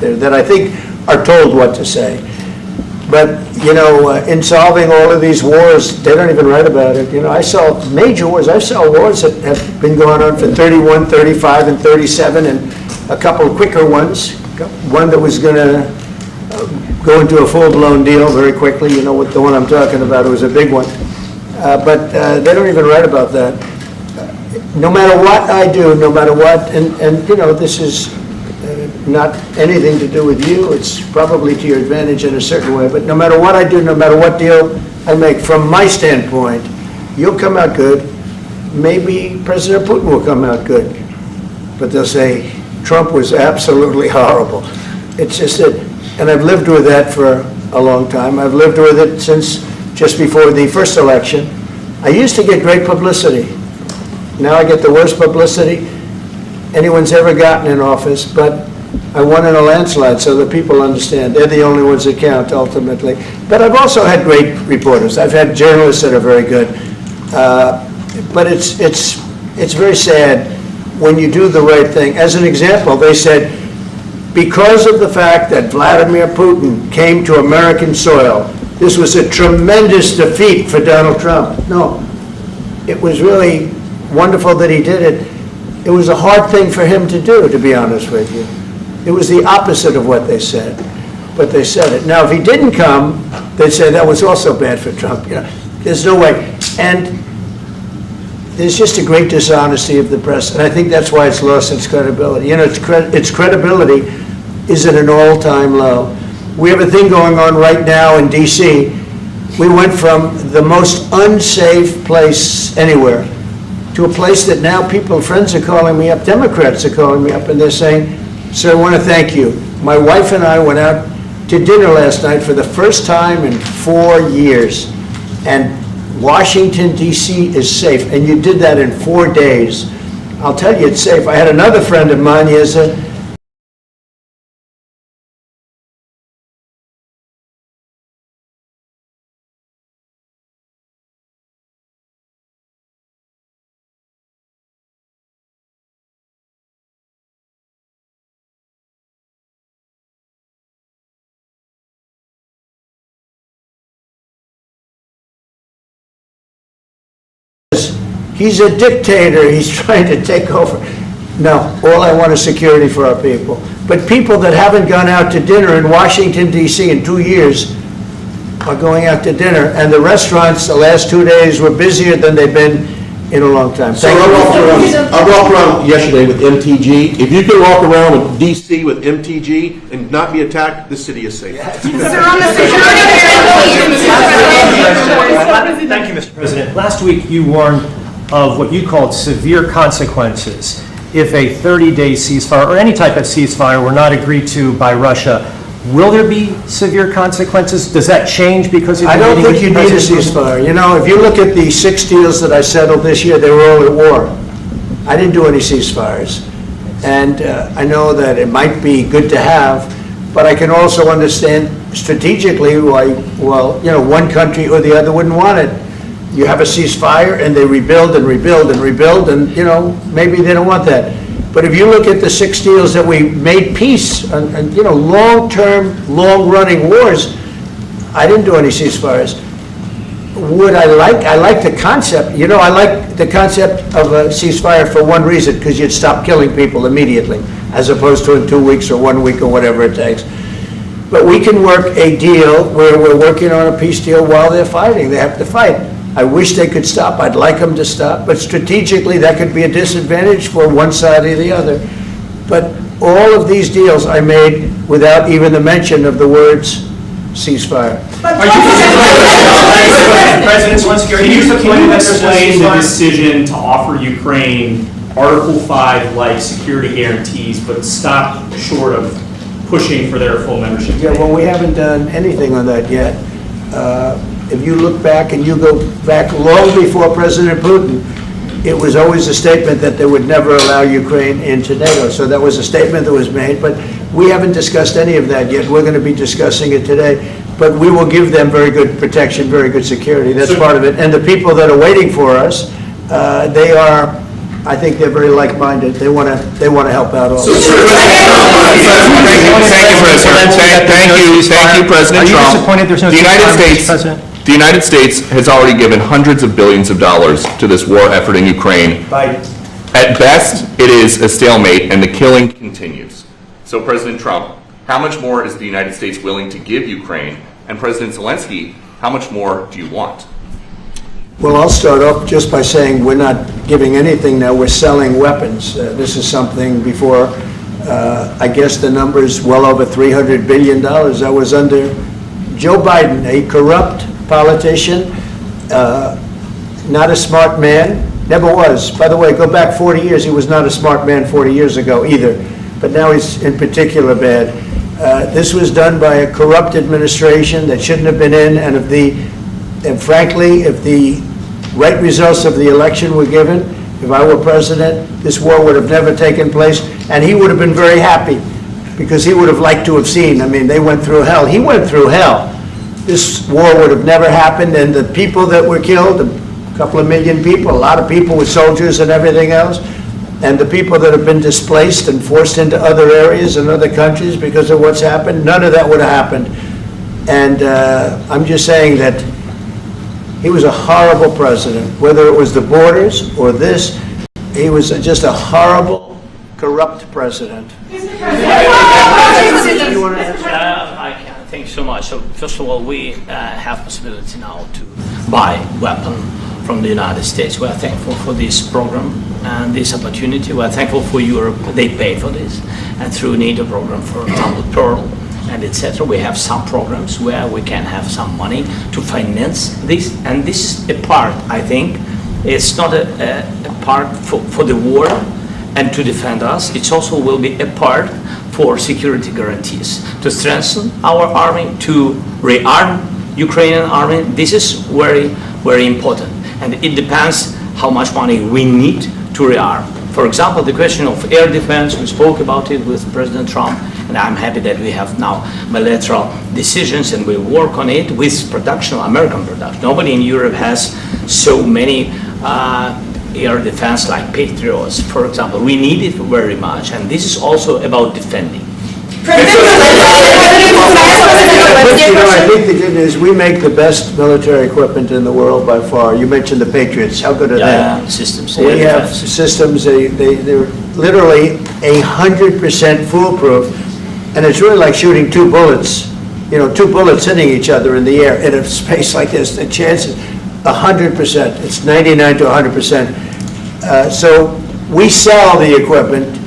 that I think are told what to say. But, you know, in solving all of these wars, they don't even write about it. You know, I saw major wars. I saw wars that have been going on for 31, 35, and 37, and a couple of quicker ones. One that was going to go into a full-blown deal very quickly. You know what the one I'm talking about. It was a big one. But they don't even write about that. No matter what I do, no matter what, and you know, this is not anything to do with you. It's probably to your advantage in a certain way. But no matter what I do, no matter what deal I make, from my standpoint, you'll come out good. Maybe President Putin will come out good. But they'll say, Trump was absolutely horrible. It's just that, and I've lived with that for a long time. I've lived with it since just before the first election. I used to get great publicity. Now I get the worst publicity anyone's ever gotten in office, but I won in a landslide, so that people understand. They're the only ones that count, ultimately. But I've also had great reporters. I've had journalists that are very good. But it's very sad when you do the right thing. As an example, they said, because of the fact that Vladimir Putin came to American soil, this was a tremendous defeat for Donald Trump. No, it was really wonderful that he did it. It was a hard thing for him to do, to be honest with you. It was the opposite of what they said, but they said it. Now, if he didn't come, they'd say that was also bad for Trump. You know, there's no way. And there's just a great dishonesty of the press, and I think that's why it's lost its credibility. You know, its credibility is at an all-time low. We have a thing going on right now in D.C. We went from the most unsafe place anywhere to a place that now friends are calling me up, Democrats are calling me up, and they're saying, sir, I want to thank you. My wife and I went out to dinner last night for the first time in 4 years, and Washington, D.C. is safe, and you did that in 4 days. I'll tell you, it's safe. I had another friend of mine, he has a he's a dictator. He's trying to take over. No, all I want is security for our people. But people that haven't gone out to dinner in Washington, D.C. in 2 years are going out to dinner. And the restaurants the last 2 days were busier than they've been in a long time. So I walked around yesterday with MTG. If you can walk around with D.C. with MTG and not be attacked, the city is safe. Thank you, Mr. President. Last week you warned of what you called severe consequences if a 30-day ceasefire or any type of ceasefire were not agreed to by Russia. Will there be severe consequences? Does that change because I don't think you need a ceasefire. You know, if you look at the 6 deals that I settled this year, they were all at war. I didn't do any ceasefires. And I know that it might be good to have, but I can also understand strategically why, well, you know, one country or the other wouldn't want it. You have a ceasefire and they rebuild and rebuild and rebuild, and, you know, maybe they don't want that. But if you look at the 6 deals that we made peace and you know, long-term, long-running wars, I didn't do any ceasefires. Would I like the concept. You know, I like the concept of a ceasefire for one reason, because you'd stop killing people immediately, as opposed to in 2 weeks or 1 week or whatever it takes. But we can work a deal where we're working on a peace deal while they're fighting. They have to fight. I wish they could stop. I'd like them to stop. But strategically, that could be a disadvantage for one side or the other. But all of these deals I made without even the mention of the words ceasefire. President Zelensky, can you explain the decision to offer Ukraine Article 5-like security guarantees, but stop short of pushing for their full membership? Yeah, well, we haven't done anything on that yet. If you look back and you go back long before President Putin, it was always a statement that they would never allow Ukraine into NATO. So that was a statement that was made, but we haven't discussed any of that yet. We're going to be discussing it today. But we will give them very good protection, very good security. That's part of it. And the people that are waiting for us, they are I think they're very like-minded. They want to help out also. Thank you, President Are you Trump. disappointed there's no The United ceasefire, Mr. States, President? the United States has already given hundreds of billions of dollars to this war effort in Ukraine. At best, it is a stalemate, and the killing continues. So, President Trump, how much more is the United States willing to give Ukraine? And President Zelensky, how much more do you want? Well, I'll start off just by saying we're not giving anything now. We're selling weapons. This is something before, I guess the number's well over $300 billion. That was under Joe Biden, a corrupt politician, not a smart man, never was. By the way, go back 40 years, he was not a smart man 40 years ago either, but now he's in particular bad. This was done by a corrupt administration that shouldn't have been in, and frankly, if the right results of the election were given, if I were president, this war would have never taken place, and he would have been very happy, because he would have liked to have seen. I mean, they went through hell. He went through hell. This war would have never happened, and the people that were killed, a couple of million people, a lot of people with soldiers and everything else, and the people that have been displaced and forced into other areas and other countries because of what's happened, none of that would have happened. And I'm just saying that he was a horrible president, whether it was the borders or this. He was just a horrible, corrupt president. I can. Thank you so much. So first of all, we have possibility now to buy weapon from the United States. We are thankful for this program and this opportunity. We are thankful for Europe. They pay for this, and through NATO program, for example, Pearl and etc. We have some programs where we can have some money to finance this, and this is a part. I think it's not a part for the war and to defend us. It also will be a part for security guarantees, to strengthen our army, to rearm Ukrainian army. This is very, very important. And it depends how much money we need to rearm. For example, the question of air defense, we spoke about it with President Trump, and I'm happy that we have now bilateral decisions and we work on it with production, American production. Nobody in Europe has so many air defense like Patriots, for example. We need it very much, and this is also about defending. I think the good news, we make the best military equipment in the world by far. You mentioned the Patriots. How good are they? Systems. We have systems, they're literally 100% foolproof, and it's really like shooting two bullets, two bullets hitting each other in the air in a space like this. The chances, 100%, it's 99 to 100%. So we sell the equipment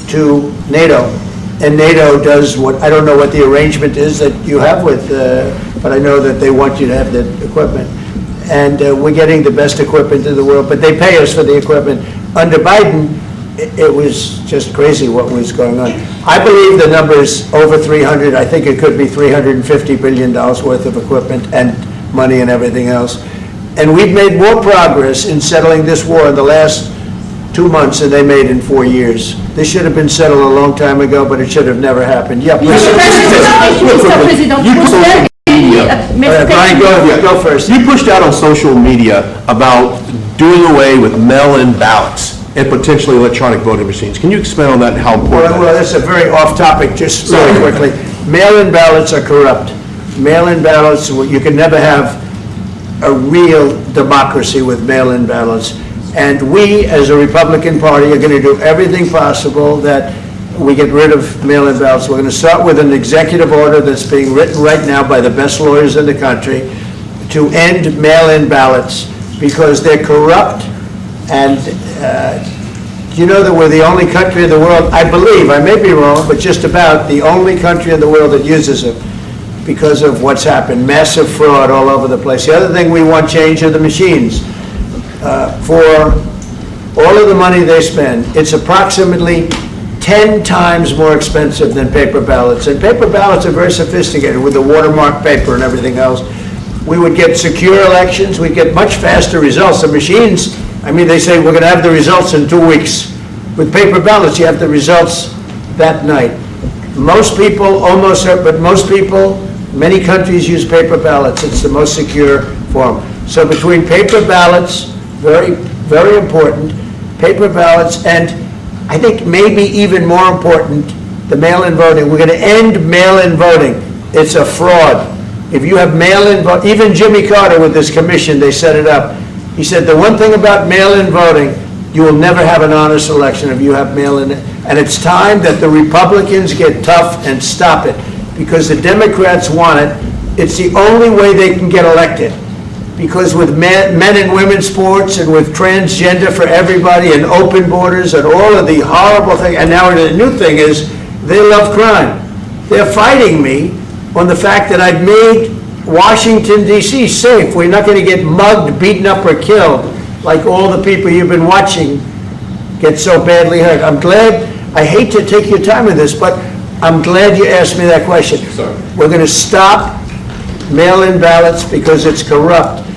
to NATO, and NATO does what, I don't know what the arrangement is that you have with, but I know that they want you to have the equipment. And we're getting the best equipment in the world, but they pay us for the equipment. Under Biden, it was just crazy what was going on. I believe the number is over 300. I think it could be $350 billion worth of equipment and money and everything else. And we've made more progress in settling this war in the last 2 months than they made in 4 years. This should have been settled a long time ago, but it should have never happened. Yeah, please. Brian, go first. You pushed out on social media about doing away with mail-in ballots and potentially electronic voting machines. Can you expand on that and how important Well, that is? that's a very off-topic, just really quickly. Mail-in ballots are corrupt. Mail-in ballots, you can never have a real democracy with mail-in ballots. And we, as a Republican Party, are going to do everything possible that we get rid of mail-in ballots. We're going to start with an executive order that's being written right now by the best lawyers in the country to end mail-in ballots because they're corrupt. And you know that we're the only country in the world, I believe, I may be wrong, but just about the only country in the world that uses them because of what's happened. Massive fraud all over the place. The other thing we want change are the machines. For all of the money they spend, it's approximately 10 times more expensive than paper ballots. And paper ballots are very sophisticated with the watermark paper and everything else. We would get secure elections. We'd get much faster results. The machines, I mean, they say we're going to have the results in 2 weeks. With paper ballots, you have the results that night. Most people, but most people, many countries use paper ballots. It's the most secure form. So between paper ballots, very, very important, paper ballots, and I think maybe even more important, the mail-in voting. We're going to end mail-in voting. It's a fraud. If you have mail-in vote, even Jimmy Carter with this commission, they set it up. He said the one thing about mail-in voting, you will never have an honest election if you have mail-in. And it's time that the Republicans get tough and stop it, because the Democrats want it. It's the only way they can get elected. Because with men and women's sports and with transgender for everybody and open borders and all of the horrible things, and now the new thing is they love crime. They're fighting me on the fact that I've made Washington, D.C. safe. We're not going to get mugged, beaten up, or killed like all the people you've been watching get so badly hurt. I'm glad, I hate to take your time with this, but I'm glad you asked me that question. Sorry. We're going to stop mail-in ballots because it's corrupt.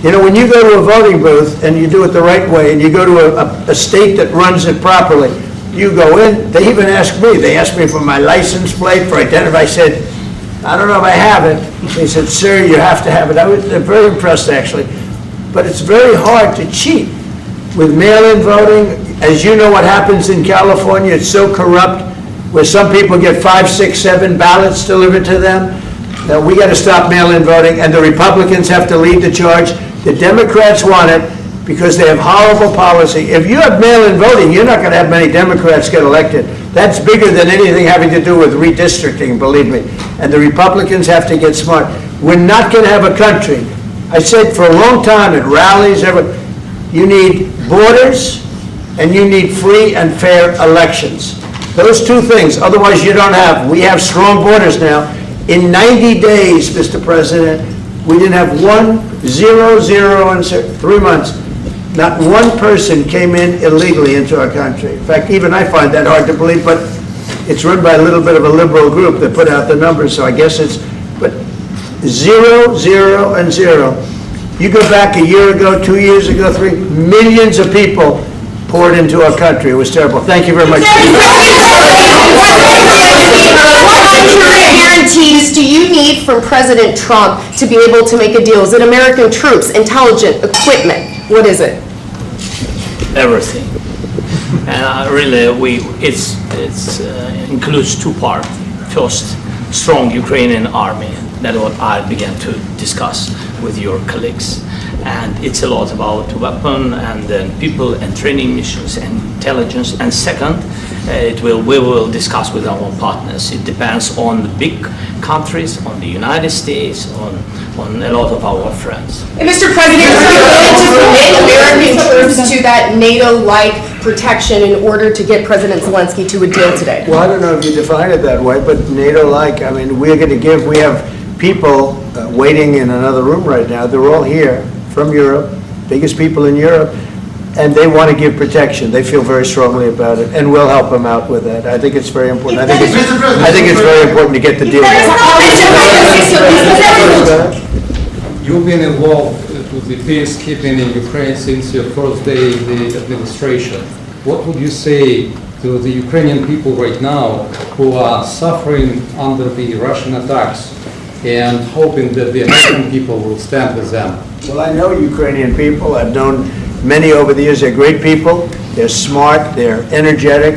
You know, when you go to a voting booth and you do it the right way, and you go to a state that runs it properly, you go in, they even ask me, they asked me for my license plate, for identity. I said, I don't know if I have it. They said, sir, you have to have it. They're very impressed, actually. But it's very hard to cheat with mail-in voting. As you know what happens in California, it's so corrupt, where some people get 5, 6, 7 ballots delivered to them. Now, we got to stop mail-in voting, and the Republicans have to lead the charge. The Democrats want it because they have horrible policy. If you have mail-in voting, you're not going to have many Democrats get elected. That's bigger than anything having to do with redistricting, believe me. And the Republicans have to get smart. We're not going to have a country. I said for a long time at rallies, you need borders and you need free and fair elections. Those two things, otherwise you don't have. We have strong borders now. In 90 days, Mr. President, we didn't have 0 in 3 months. Not one person came in illegally into our country. In fact, even I find that hard to believe, but it's run by a little bit of a liberal group that put out the numbers, so I guess it's, but 0, 0, and 0. You go back a year ago, 2 years ago, 3, millions of people poured into our country. It was terrible. Thank you very much. What guarantees do you need from President Trump to be able to make a deal? Is it American troops, intelligence, equipment? What is it? Everything. And really, it includes two parts. First, strong Ukrainian army. That's what I began to discuss with your colleagues. And it's a lot about weapon and then people and training missions and intelligence. And second, we will discuss with our partners. It depends on the big countries, on the United States, on a lot of our friends. And Mr. President, are you willing to commit American troops to that NATO-like protection in order to get President Zelensky to a deal today? Well, I don't know if you define it that way, but NATO-like, I mean, we're going to give, we have people waiting in another room right now. They're all here from Europe, biggest people in Europe, and they want to give protection. They feel very strongly about it, and we'll help them out with that. I think it's very important. I think it's very important to get the deal done. You've been involved with the peacekeeping in Ukraine since your first day in the administration. What would you say to the Ukrainian people right now who are suffering under the Russian attacks and hoping that the American people will stand with them? Well, I know Ukrainian people. I've known many over the years. They're great people. They're smart. They're energetic.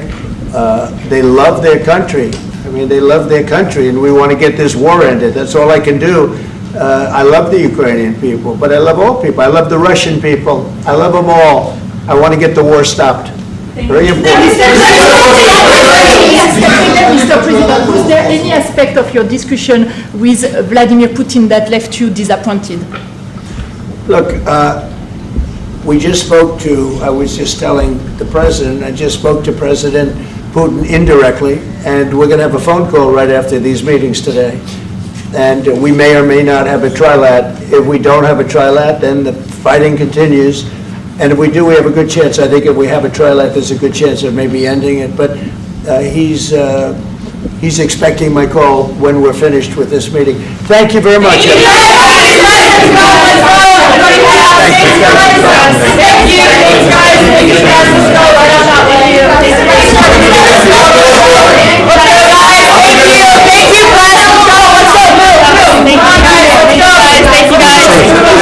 They love their country. I mean, they love their country, and we want to get this war ended. That's all I can do. I love the Ukrainian people, but I love all people. I love the Russian people. I love them all. I want to get the war stopped. Very important. Mr. President, was there any aspect of your discussion with Vladimir Putin that left you disappointed? Look, we just spoke to, I was just telling the president, I just spoke to President Putin indirectly, and we're going to have a phone call right after these meetings today. And we may or may not have a trilat. If we don't have a trilat, then the fighting continues. And if we do, we have a good chance. I think if we have a trilat, there's a good chance of maybe ending it. But he's expecting my call when we're finished with this meeting. Thank you very much.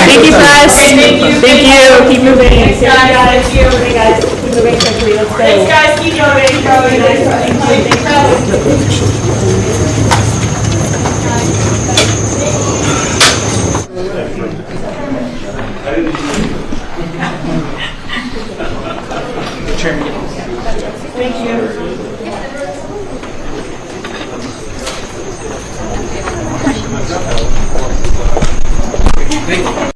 Thank you, guys. Keep moving. Thank you, guys. Keep moving. Chairman. Thank you.